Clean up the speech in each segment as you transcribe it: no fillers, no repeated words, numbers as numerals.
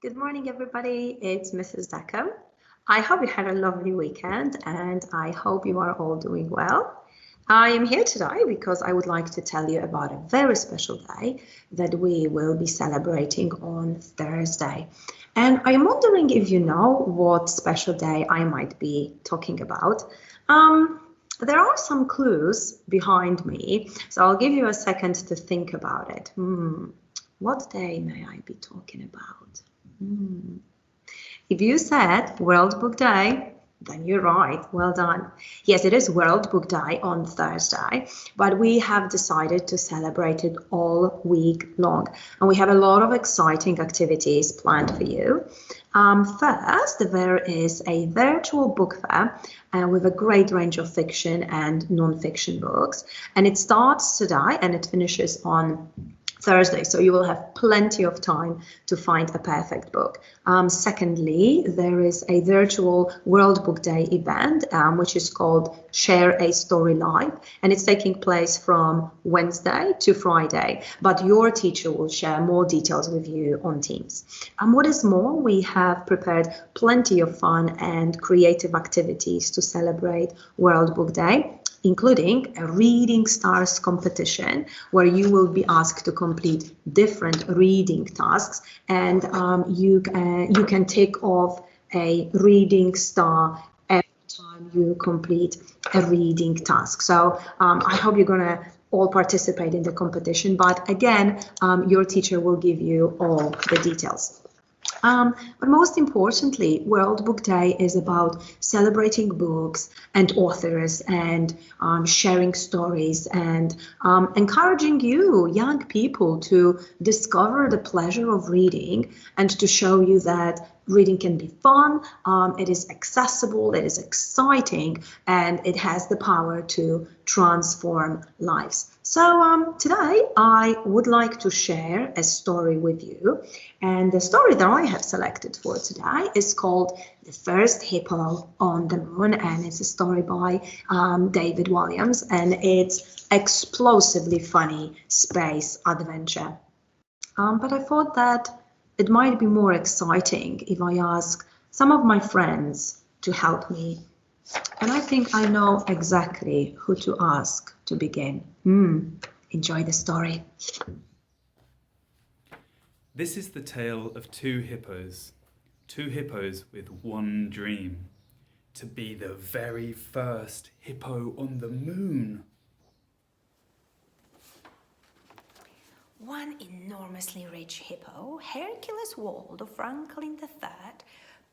Good morning, everybody. It's Mrs. Dackombe. I hope you had a lovely weekend and I hope you are all doing well. I am here today because I would like to tell you about a very special day that we will be celebrating on Thursday. And I'm wondering if you know what special day I might be talking about. There are some clues behind me, so I'll give you a second to think about it. What day may I be talking about? If you said World Book Day, then you're right. Well done. Yes, it is World Book Day on Thursday, but we have decided to celebrate it all week long. And we have a lot of exciting activities planned for you. First, there is a virtual book fair with a great range of fiction and non-fiction books. And it starts today and it finishes on Thursday, so you will have plenty of time to find a perfect book. Secondly, there is a virtual World Book Day event, which is called Share a Story Live, and it's taking place from Wednesday to Friday, but your teacher will share more details with you on Teams. What is more, we have prepared plenty of fun and creative activities to celebrate World Book Day, including a Reading Stars competition where you will be asked to complete different reading tasks, and you can tick off a reading star every time you complete a reading task. So I hope you're gonna all participate in the competition, but again, your teacher will give you all the details. But most importantly, World Book Day is about celebrating books and authors and sharing stories and encouraging you, young people, to discover the pleasure of reading and to show you that reading can be fun, it is accessible, it is exciting, and it has the power to transform lives. So today I would like to share a story with you, and the story that I have selected for today is called The First Hippo on the Moon, and it's a story by David Williams, and it's explosively funny space adventure. But I thought that it might be more exciting if I ask some of my friends to help me. And I think I know exactly who to ask to begin. Enjoy the story. This is the tale of two hippos with one dream: to be the very first hippo on the moon. One enormously rich hippo, Hercules Wald of Franklin III,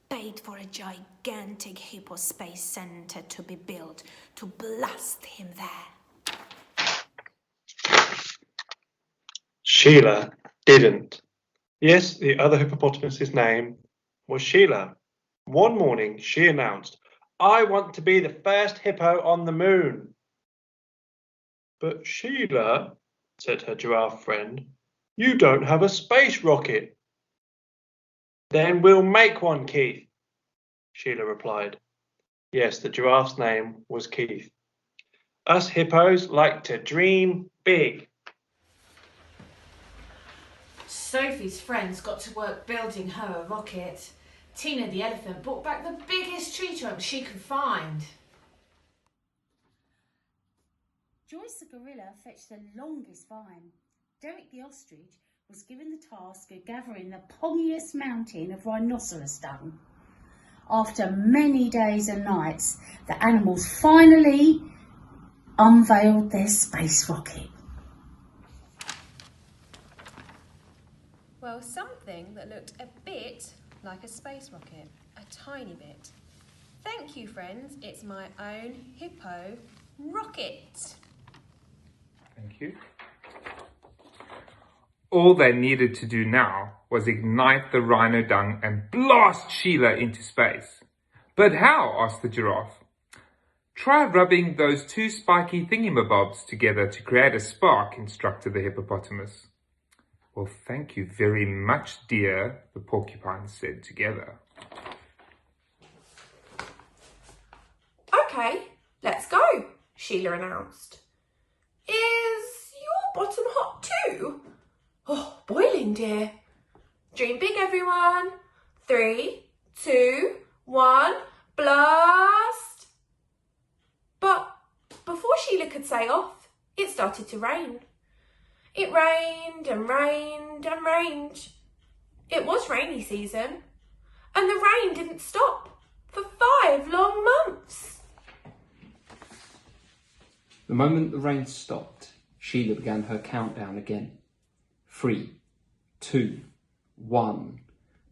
paid for a gigantic hippo space center to be built to blast him there. Sheila didn't. Yes, the other hippopotamus's name was Sheila. One morning she announced, "I want to be the first hippo on the moon." "But Sheila," said her giraffe friend, "you don't have a space rocket." "Then we'll make one, Keith," Sheila replied. Yes, the giraffe's name was Keith. Us hippos like to dream big. Sophie's friends got to work building her a rocket. Tina the elephant brought back the biggest tree trunk she could find. Joyce the gorilla fetched the longest vine. Derek the ostrich was given the task of gathering the pongiest mountain of rhinoceros dung. After many days and nights, the animals finally unveiled their space rocket. Well, something that looked a bit like a space rocket, a tiny bit. Thank you, friends, it's my own hippo rocket. Thank you. All they needed to do now was ignite the rhino dung and blast Sheila into space. But how? Asked the giraffe. Try rubbing those two spiky thingamabobs together to create a spark, instructed the hippopotamus. Well, thank you very much, dear, the porcupine said together. Okay, let's go, Sheila announced. Is your bottom hot too? Oh, boiling, dear. Dream big, everyone. 3, 2, 1, blast! But before Sheila could say off, it started to rain. It rained and rained and rained. It was rainy season, and the rain didn't stop for 5 long months. The moment the rain stopped, Sheila began her countdown again. 3, 2, 1,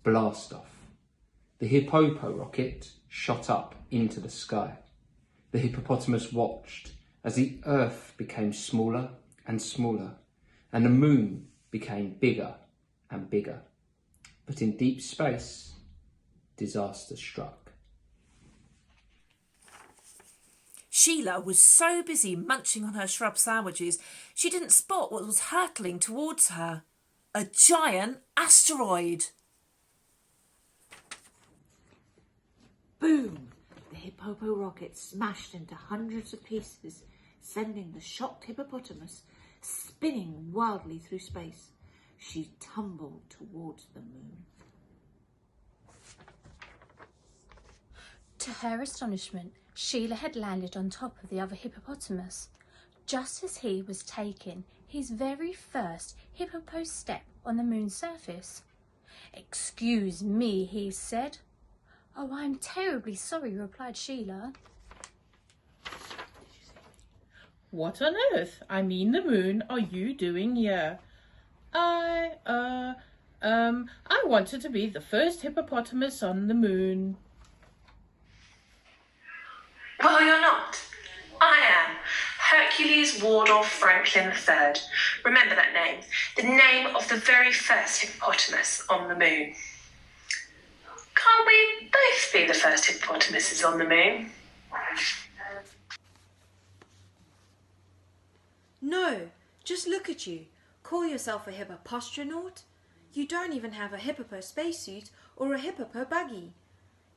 blast off. The Hippo rocket shot up into the sky. The hippopotamus watched as the earth became smaller and smaller, and the moon became bigger and bigger. But in deep space, disaster struck. Sheila was so busy munching on her shrub sandwiches, she didn't spot what was hurtling towards her. A giant asteroid. Boom! The Hippo rocket smashed into hundreds of pieces, sending the shocked hippopotamus spinning wildly through space. She tumbled towards the moon. To her astonishment, Sheila had landed on top of the other hippopotamus, just as he was taking his very first hippo step on the moon's surface. "Excuse me," he said. "Oh, I'm terribly sorry," replied Sheila. What on earth, I mean the moon, are you doing here? I wanted to be the first hippopotamus on the moon. Well, you're not. I am. Hercules Waldorf Franklin III. Remember that name. The name of the very first hippopotamus on the moon. Can't we both be the first hippopotamuses on the moon? No, just look at you. Call yourself a hippopostроnaut? You don't even have a hippo spacesuit or a hippo buggy.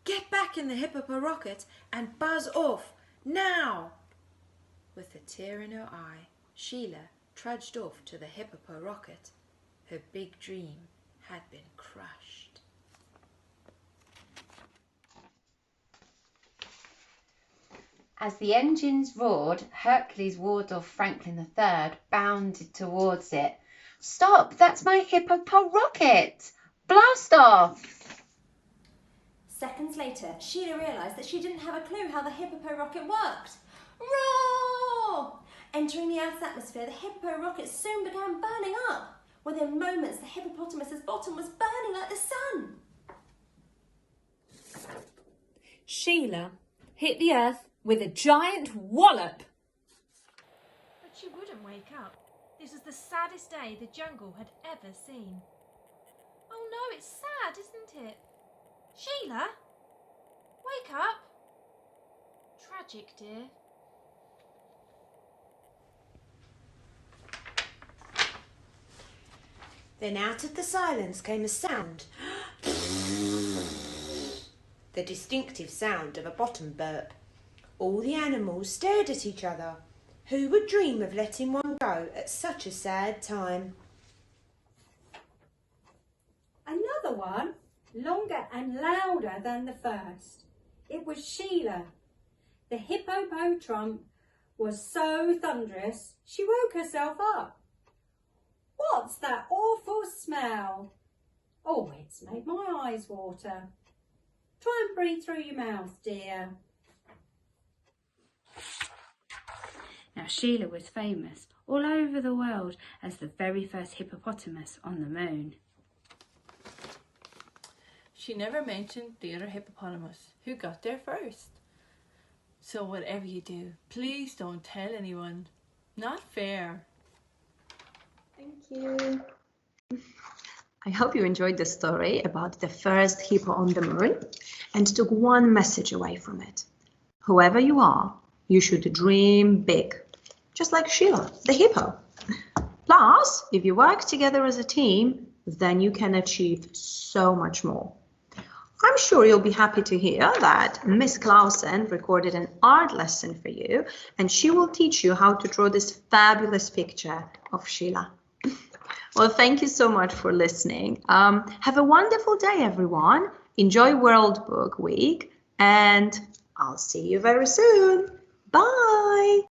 Get back in the hippo rocket and buzz off, now! With a tear in her eye, Sheila trudged off to the hippo rocket. Her big dream had been crushed. As the engines roared, Hercules Waldorf Franklin III bounded towards it. "Stop! That's my hippo rocket! Blast off!" Seconds later, Sheila realised that she didn't have a clue how the hippo rocket worked. Roar! Entering the Earth's atmosphere, the hippo rocket soon began burning up. Within moments, the hippopotamus's bottom was burning like the sun. Sheila hit the earth with a giant wallop. But she wouldn't wake up. This was the saddest day the jungle had ever seen. Oh no, it's sad, isn't it? Sheila, wake up. Tragic, dear. Then out of the silence came a sound. The distinctive sound of a bottom burp. All the animals stared at each other. Who would dream of letting one go at such a sad time? Another one, longer and louder than the first. It was Sheila. The hippopotrum was so thunderous, she woke herself up. "What's that awful smell? Oh, it's made my eyes water. Try and breathe through your mouth, dear." Now Sheila was famous all over the world as the very first hippopotamus on the moon. She never mentioned the other hippopotamus who got there first. So whatever you do, please don't tell anyone. Not fair. Thank you. I hope you enjoyed the story about the first hippo on the moon and took one message away from it. Whoever you are, you should dream big, just like Sheila, the hippo. Plus, if you work together as a team, then you can achieve so much more. I'm sure you'll be happy to hear that Miss Clausen recorded an art lesson for you, and she will teach you how to draw this fabulous picture of Sheila. Well, thank you so much for listening. Have a wonderful day, everyone. Enjoy World Book Week, and I'll see you very soon. Bye.